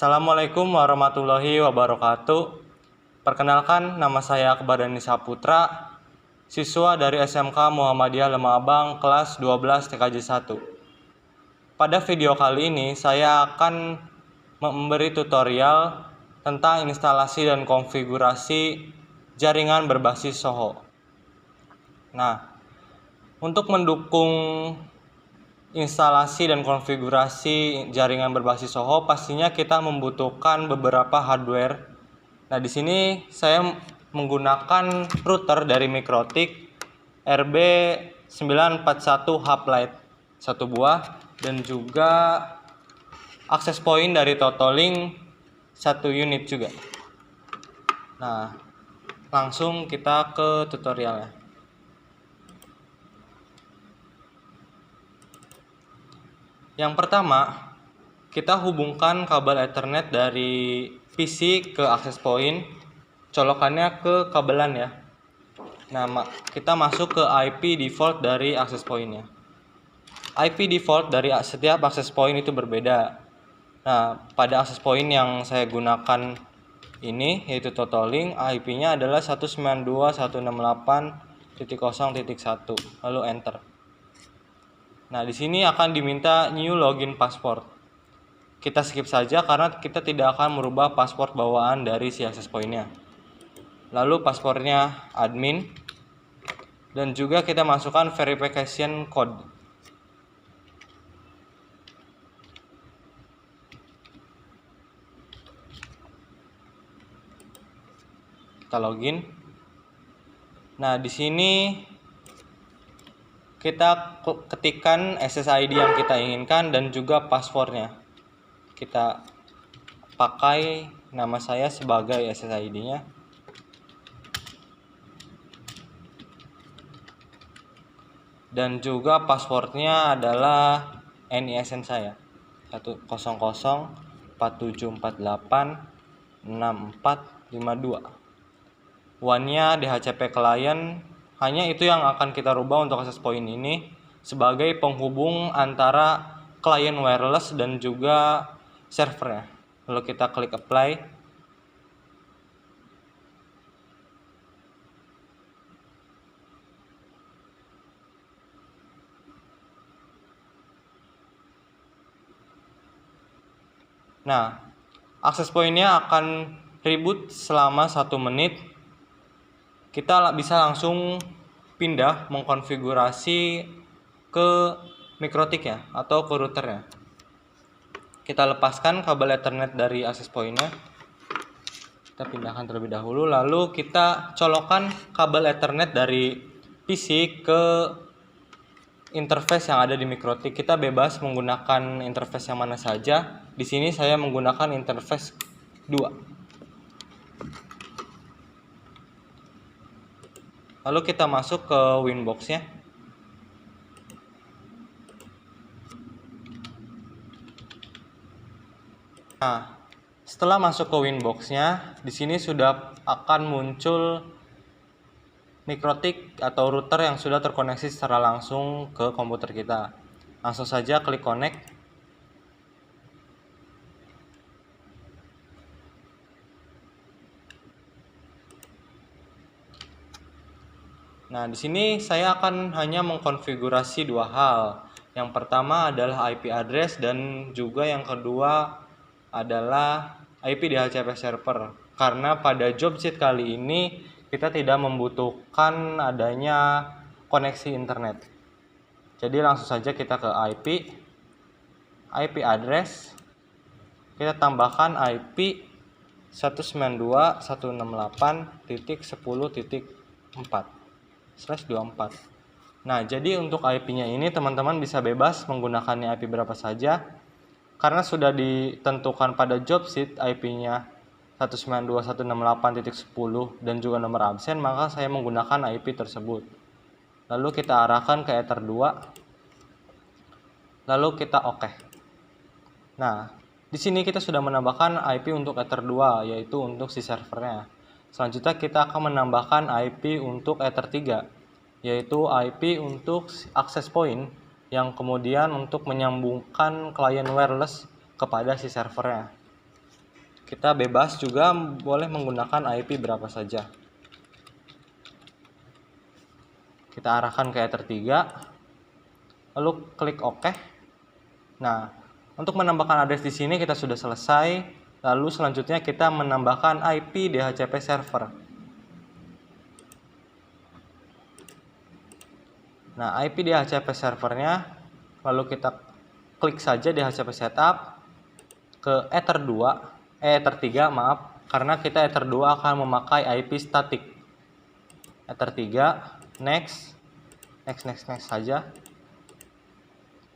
Assalamualaikum warahmatullahi wabarakatuh. Perkenalkan, nama saya Akbar Dani Saputra, siswa dari SMK Muhammadiyah Lemabang kelas 12 TKJ 1. Pada video kali ini saya akan memberi tutorial tentang instalasi dan konfigurasi jaringan berbasis SOHO. Nah, untuk mendukung instalasi dan konfigurasi jaringan berbasis SOHO, pastinya kita membutuhkan beberapa hardware. Nah, di sini saya menggunakan router dari Mikrotik RB941 Hub Lite 1 buah, dan juga access point dari Totolink 1 unit juga. Nah, langsung kita ke tutorialnya. Yang pertama, kita hubungkan kabel Ethernet dari PC ke access point, colokannya ke kabelan ya. Nah, kita masuk ke IP default dari access point-nya. IP default dari setiap access point itu berbeda. Nah, pada access point yang saya gunakan ini, yaitu Totolink, IP-nya adalah 192.168.0.1, lalu enter. Nah, di sini akan diminta new login password. Kita skip saja karena kita tidak akan merubah password bawaan dari si access point-nya. Lalu passwordnya admin, dan juga kita masukkan verification code. Kita login. Nah, di sini kita ketikkan SSID yang kita inginkan dan juga passwordnya. Kita pakai nama saya sebagai SSID-nya. Dan juga passwordnya adalah NISN saya 10047486452. WAN-nya DHCP client. Hanya itu yang akan kita rubah untuk access point ini sebagai penghubung antara client wireless dan juga servernya. Lalu kita klik apply. Nah, access point-nya akan reboot selama 1 menit. Kita bisa langsung pindah mengkonfigurasi ke Mikrotik ya, atau ke routernya. Kita lepaskan kabel Ethernet dari access point-nya. Kita pindahkan terlebih dahulu, lalu kita colokkan kabel Ethernet dari PC ke interface yang ada di Mikrotik. Kita bebas menggunakan interface yang mana saja. Di sini saya menggunakan interface 2. Lalu kita masuk ke Winbox-nya. Nah, setelah masuk ke Winbox-nya, di sini sudah akan muncul Mikrotik atau router yang sudah terkoneksi secara langsung ke komputer kita. Langsung saja klik connect. Nah, di sini saya akan hanya mengkonfigurasi 2 hal. Yang pertama adalah IP address, dan juga yang kedua adalah IP DHCP server. Karena pada job sheet kali ini kita tidak membutuhkan adanya koneksi internet. Jadi langsung saja kita ke IP address. Kita tambahkan IP 192.168.10.4/24. Nah, jadi untuk IP-nya ini teman-teman bisa bebas menggunakannya IP berapa saja. Karena sudah ditentukan pada job sheet IP-nya 192.168.10 dan juga nomor absen, maka saya menggunakan IP tersebut. Lalu kita arahkan ke Ether 2. Lalu kita OK. Nah, di sini kita sudah menambahkan IP untuk Ether 2, yaitu untuk si servernya. Selanjutnya kita akan menambahkan IP untuk Ether 3, yaitu IP untuk access point, yang kemudian untuk menyambungkan client wireless kepada si servernya. Kita bebas juga boleh menggunakan IP berapa saja. Kita arahkan ke Ether 3, lalu klik OK. Nah, untuk menambahkan address di sini kita sudah selesai. Lalu selanjutnya kita menambahkan IP DHCP server. Nah, IP DHCP servernya, lalu kita klik saja DHCP setup ke Ether 3, maaf, karena kita Ether 2 akan memakai IP statik. Ether 3, next saja.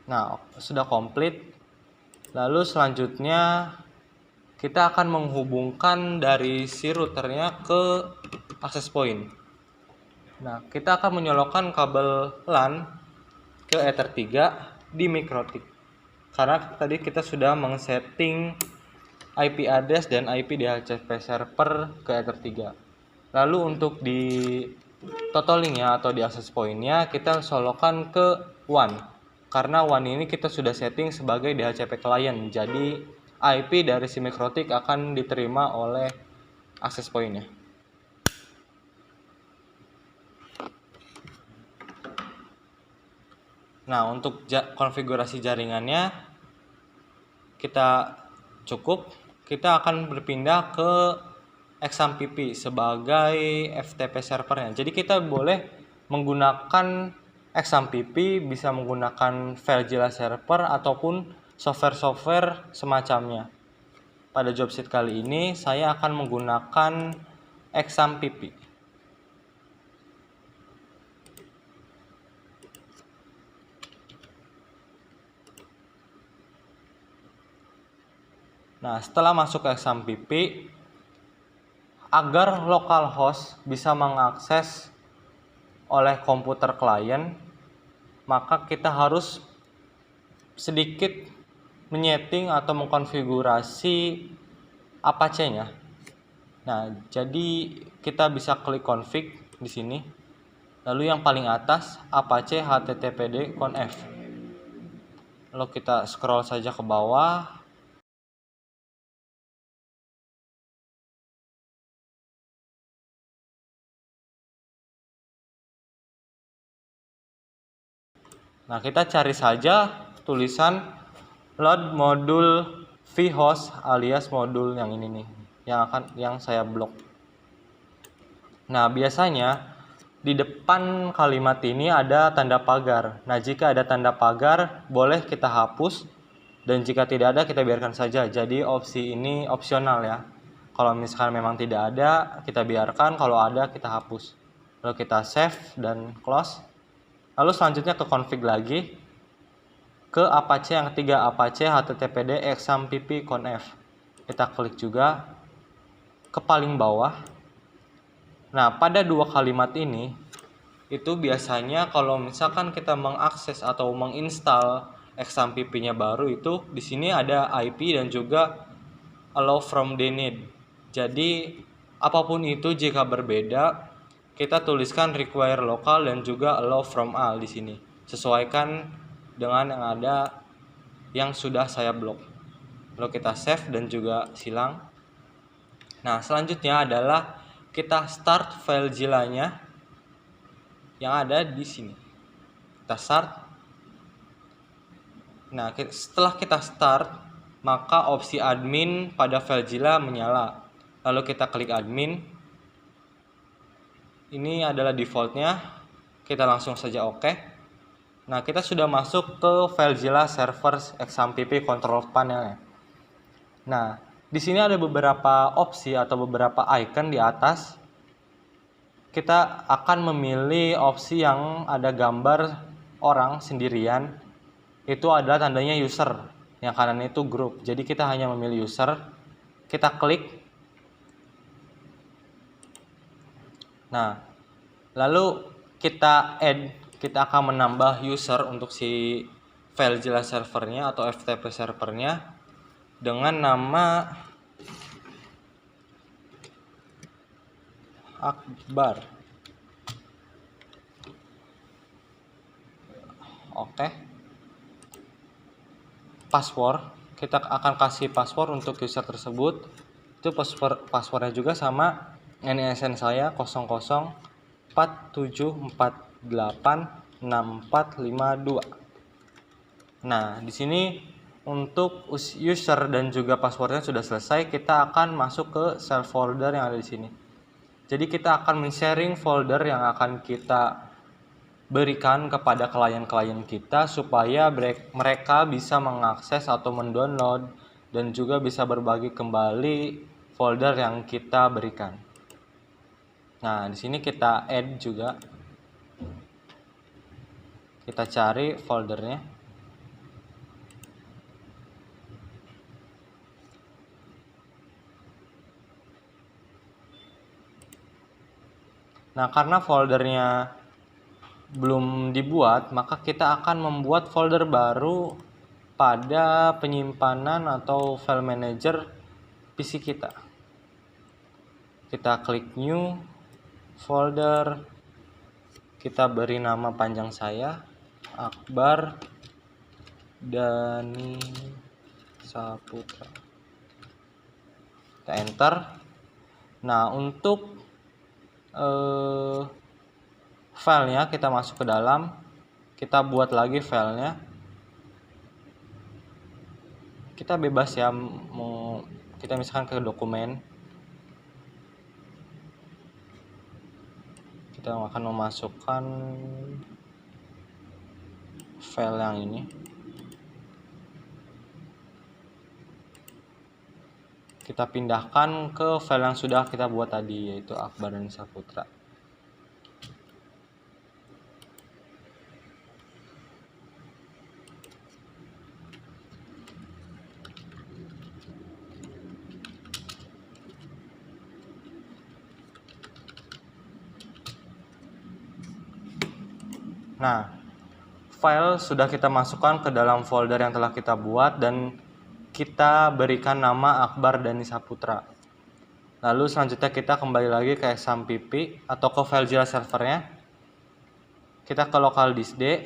Nah, sudah komplit. Lalu selanjutnya kita akan menghubungkan dari si routernya ke access point. Nah, kita akan menyolokkan kabel LAN ke Ether 3 di MikroTik. Karena tadi kita sudah mengsetting IP address dan IP DHCP server ke Ether 3. Lalu untuk di totalingnya atau di access point-nya kita solokkan ke WAN. Karena WAN ini kita sudah setting sebagai DHCP client. Jadi IP dari si MikroTik akan diterima oleh access point-nya. Nah, untuk konfigurasi jaringannya kita cukup. Kita akan berpindah ke XAMPP sebagai FTP servernya. Jadi kita boleh menggunakan XAMPP, bisa menggunakan FileZilla server ataupun software-software semacamnya. Pada job sheet kali ini saya akan menggunakan XAMPP. Nah, setelah masuk ke XAMPP, agar localhost bisa mengakses oleh komputer klien, maka kita harus sedikit menyeting atau mengkonfigurasi Apache-nya. Nah, jadi kita bisa klik config di sini. Lalu yang paling atas Apache httpd conf. Lalu kita scroll saja ke bawah. Nah, kita cari saja tulisan load modul vhost alias modul yang ini nih, yang saya blok. Nah, biasanya di depan kalimat ini ada tanda pagar. Nah, jika ada tanda pagar boleh kita hapus, dan jika tidak ada kita biarkan saja. Jadi opsi ini opsional ya. Kalau misalkan memang tidak ada kita biarkan, kalau ada kita hapus. Lalu kita save dan close. Lalu selanjutnya ke config lagi, ke Apache yang ketiga, Apache httpd XAMPP conf. Kita klik juga ke paling bawah. Nah, pada dua kalimat ini itu biasanya kalau misalkan kita mengakses atau menginstal XAMPP-nya baru, itu di sini ada IP dan juga allow from denied. Jadi apapun itu jika berbeda, kita tuliskan require local dan juga allow from all di sini. Sesuaikan dengan yang ada yang sudah saya blok. Lalu kita save dan juga silang. Nah, selanjutnya adalah kita start FileZilla-nya yang ada di sini. Kita start. Nah, setelah kita start, maka opsi admin pada FileZilla menyala. Lalu kita klik admin. Ini adalah defaultnya. Kita langsung saja OK. Nah, kita sudah masuk ke FileZilla server XAMPP control panelnya. Nah, di sini ada beberapa opsi atau beberapa icon di atas. Kita akan memilih opsi yang ada gambar orang sendirian. Itu adalah tandanya user. Yang kanan itu group. Jadi kita hanya memilih user. Kita klik. Nah, lalu kita akan menambah user untuk si FileZilla servernya atau FTP servernya dengan nama Akbar. Oke. Password, kita akan kasih password untuk user tersebut. Itu passwordnya juga sama NISN saya 0047486452. Nah, di sini untuk user dan juga passwordnya sudah selesai, kita akan masuk ke share folder yang ada di sini. Jadi kita akan men-sharing folder yang akan kita berikan kepada klien-klien kita supaya mereka bisa mengakses atau mendownload dan juga bisa berbagi kembali folder yang kita berikan. Nah, di sini kita add juga. Kita cari foldernya. Nah, karena foldernya belum dibuat, maka kita akan membuat folder baru pada penyimpanan atau file manager PC kita. Kita klik new folder, kita beri nama panjang saya Akbar Dani Saputra. Kita enter. Nah, untuk filenya kita masuk ke dalam, kita buat lagi filenya. Kita bebas ya, mau kita misalkan ke dokumen, kita akan memasukkan file yang ini. Kita pindahkan ke file yang sudah kita buat tadi, yaitu Akbar Dani Saputra. Nah, file sudah kita masukkan ke dalam folder yang telah kita buat dan kita berikan nama Akbar Dani Saputra. Lalu selanjutnya kita kembali lagi ke XAMPP atau ke FileZilla servernya. Kita ke local disk D.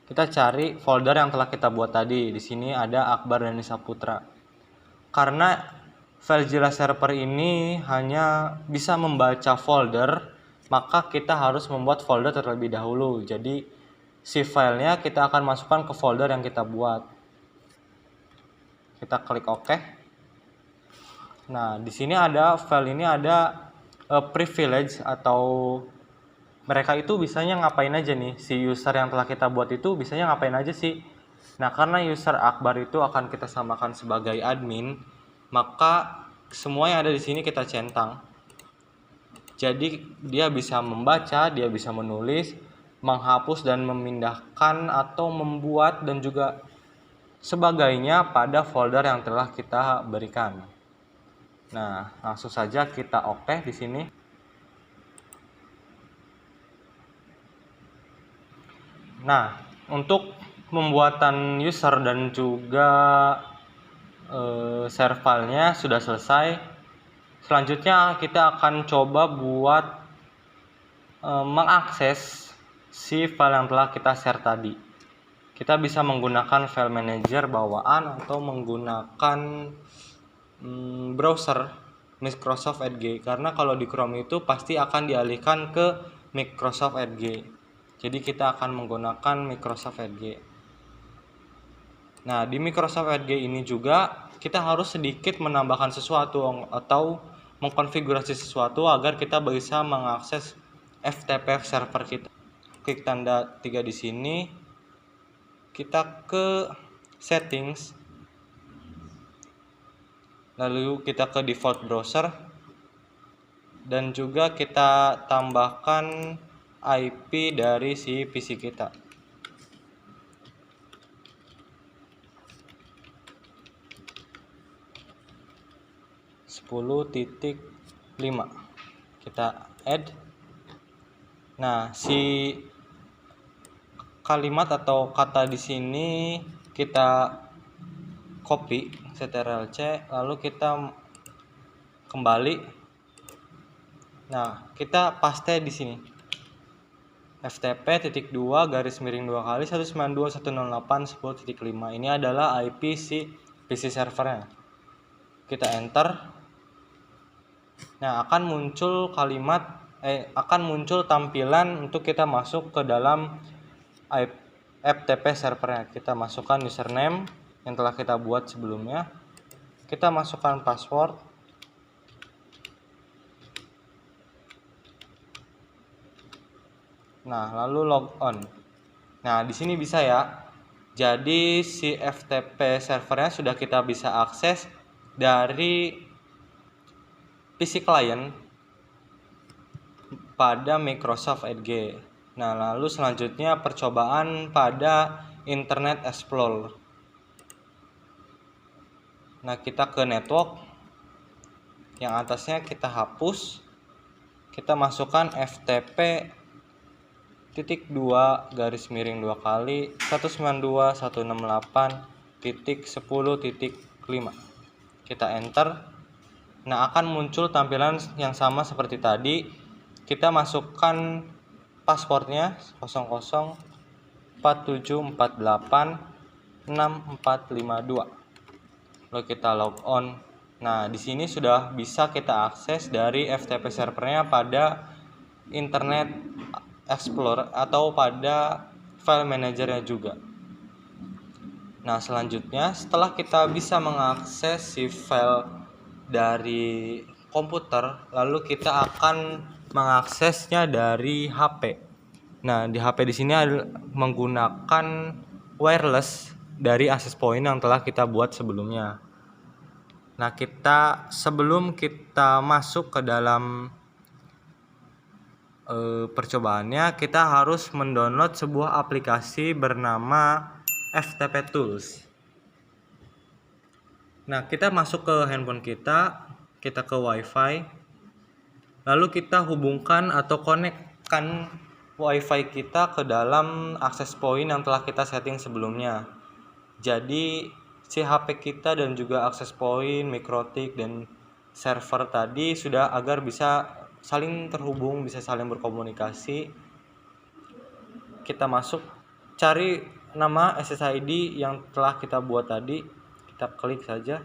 Kita cari folder yang telah kita buat tadi. Di sini ada Akbar Dani Saputra. Karena FileZilla server ini hanya bisa membaca folder, maka kita harus membuat folder terlebih dahulu. Jadi si filenya kita akan masukkan ke folder yang kita buat. Kita klik OK. Nah, di sini ada file ini ada privilege atau mereka itu bisanya ngapain aja nih, si user yang telah kita buat itu bisanya ngapain aja sih. Nah, karena user Akbar itu akan kita samakan sebagai admin, maka semua yang ada di sini kita centang. Jadi dia bisa membaca, dia bisa menulis, menghapus dan memindahkan atau membuat dan juga sebagainya pada folder yang telah kita berikan. Nah, langsung saja kita OK di sini. Nah, untuk pembuatan user dan juga share filenya sudah selesai. Selanjutnya kita akan coba buat mengakses si file yang telah kita share tadi. Kita bisa menggunakan file manager bawaan atau menggunakan browser Microsoft Edge, karena kalau di Chrome itu pasti akan dialihkan ke Microsoft Edge. Jadi kita akan menggunakan Microsoft Edge. Nah, di Microsoft Edge ini juga kita harus sedikit menambahkan sesuatu atau mengkonfigurasi sesuatu agar kita bisa mengakses FTP server kita. Klik tanda 3 di sini. Kita ke settings. Lalu kita ke default browser. Dan juga kita tambahkan IP dari si PC kita. .10.5 kita add. Nah, si kalimat atau kata di sini kita copy ctrl+c, lalu kita kembali. Nah, kita paste di sini. ftp.2 garis miring 2 kali 192.168.10.5. Ini adalah IP si PC servernya. Kita enter. Nah, akan muncul tampilan untuk kita masuk ke dalam FTP servernya. Kita masukkan username yang telah kita buat sebelumnya. Kita masukkan password. Nah, lalu logon. Nah, di sini bisa ya. Jadi si FTP servernya sudah kita bisa akses dari PC client pada Microsoft Edge. Nah, lalu selanjutnya percobaan pada Internet Explorer. Nah, kita ke network. Yang atasnya kita hapus. Kita masukkan ftp.2 garis miring 2 kali 192.168.10.5. Kita enter. Nah, akan muncul tampilan yang sama seperti tadi. Kita masukkan passwordnya 0047486452. Lalu kita logon. Nah, di sini sudah bisa kita akses dari FTP servernya pada Internet Explorer atau pada file manajernya juga. Nah, selanjutnya setelah kita bisa mengakses si file dari komputer, lalu kita akan mengaksesnya dari HP. Nah, di HP di sini menggunakan wireless dari access point yang telah kita buat sebelumnya. Nah, sebelum kita masuk ke dalam percobaannya, kita harus mendownload sebuah aplikasi bernama FTP Tools. Nah, kita masuk ke handphone kita ke WiFi, lalu kita hubungkan atau konekkan WiFi kita ke dalam access point yang telah kita setting sebelumnya. Jadi si HP kita dan juga access point, MikroTik dan server tadi sudah agar bisa saling terhubung, bisa saling berkomunikasi. Kita masuk, cari nama SSID yang telah kita buat tadi, kita klik saja.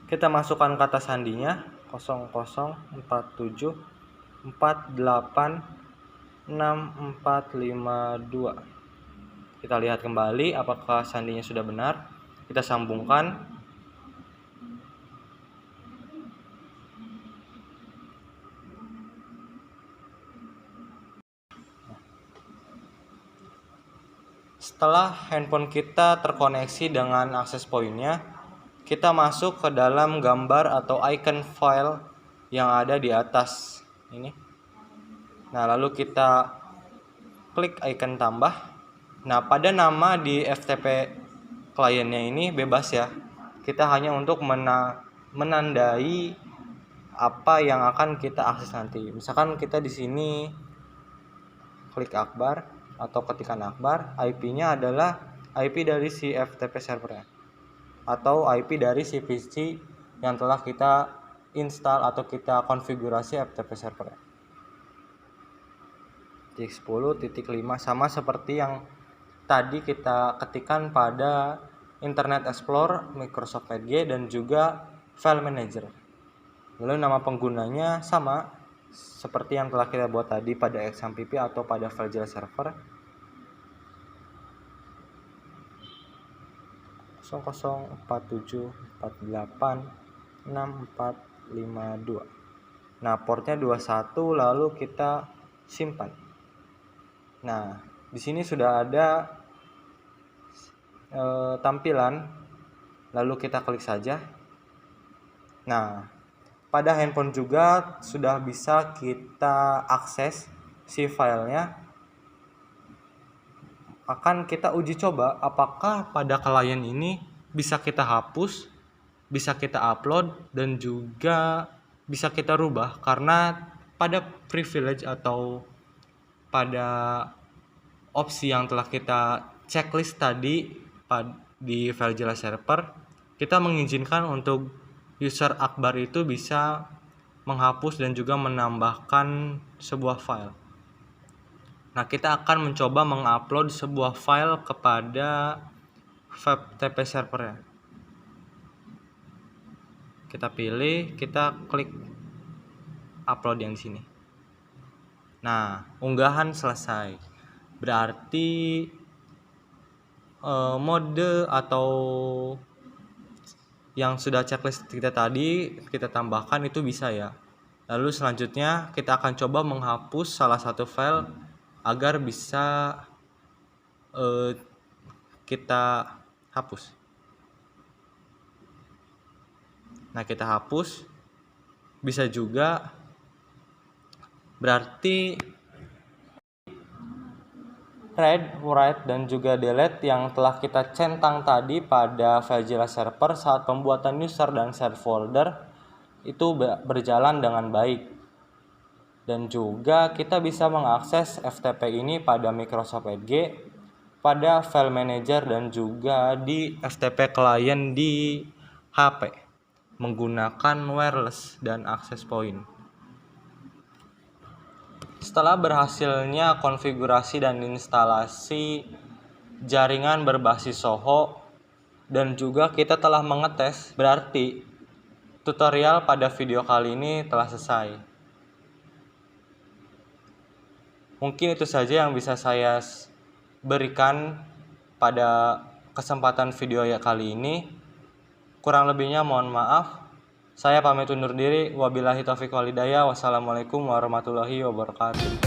Kita masukkan kata sandinya 0047486452. Kita lihat kembali apakah sandinya sudah benar. Kita sambungkan. Setelah handphone kita terkoneksi dengan access point-nya, kita masuk ke dalam gambar atau icon file yang ada di atas ini. Nah, lalu kita klik icon tambah. Nah, pada nama di FTP kliennya ini bebas ya. Kita hanya untuk menandai apa yang akan kita akses nanti. Misalkan kita di sini klik Akbar atau ketikan Akbar, IP-nya adalah IP dari si FTP servernya atau IP dari si PC yang telah kita install atau kita konfigurasi FTP servernya. 10.5 sama seperti yang tadi kita ketikkan pada Internet Explorer, Microsoft Edge dan juga File Manager. Lalu nama penggunanya sama seperti yang telah kita buat tadi pada XMPP atau pada FileZilla server. 0047486452. Nah, portnya 21, lalu kita simpan. Nah, di sini sudah ada tampilan, lalu kita klik saja. Nah, pada handphone juga sudah bisa kita akses si filenya. Akan kita uji coba apakah pada klien ini bisa kita hapus, bisa kita upload, dan juga bisa kita rubah. Karena pada privilege atau pada opsi yang telah kita checklist tadi, di FileZilla server, kita mengizinkan untuk user Akbar itu bisa menghapus dan juga menambahkan sebuah file. Nah, kita akan mencoba mengupload sebuah file kepada FTP servernya. Kita pilih, kita klik upload yang di sini. Nah, unggahan selesai. Berarti mode atau yang sudah checklist kita tadi kita tambahkan itu bisa ya. Lalu selanjutnya kita akan coba menghapus salah satu file agar bisa kita hapus. Nah, kita hapus. Bisa juga berarti read, write, dan juga delete yang telah kita centang tadi pada FileZilla server saat pembuatan user dan share folder itu berjalan dengan baik. Dan juga kita bisa mengakses FTP ini pada Microsoft Edge, pada file manager, dan juga di FTP client di HP menggunakan wireless dan access point. Setelah berhasilnya konfigurasi dan instalasi jaringan berbasis Soho dan juga kita telah mengetes, berarti tutorial pada video kali ini telah selesai. Mungkin itu saja yang bisa saya berikan pada kesempatan video kali ini. Kurang lebihnya mohon maaf. Saya pamit undur diri. Wabillahi taufiq wal hidayah. Wassalamualaikum warahmatullahi wabarakatuh.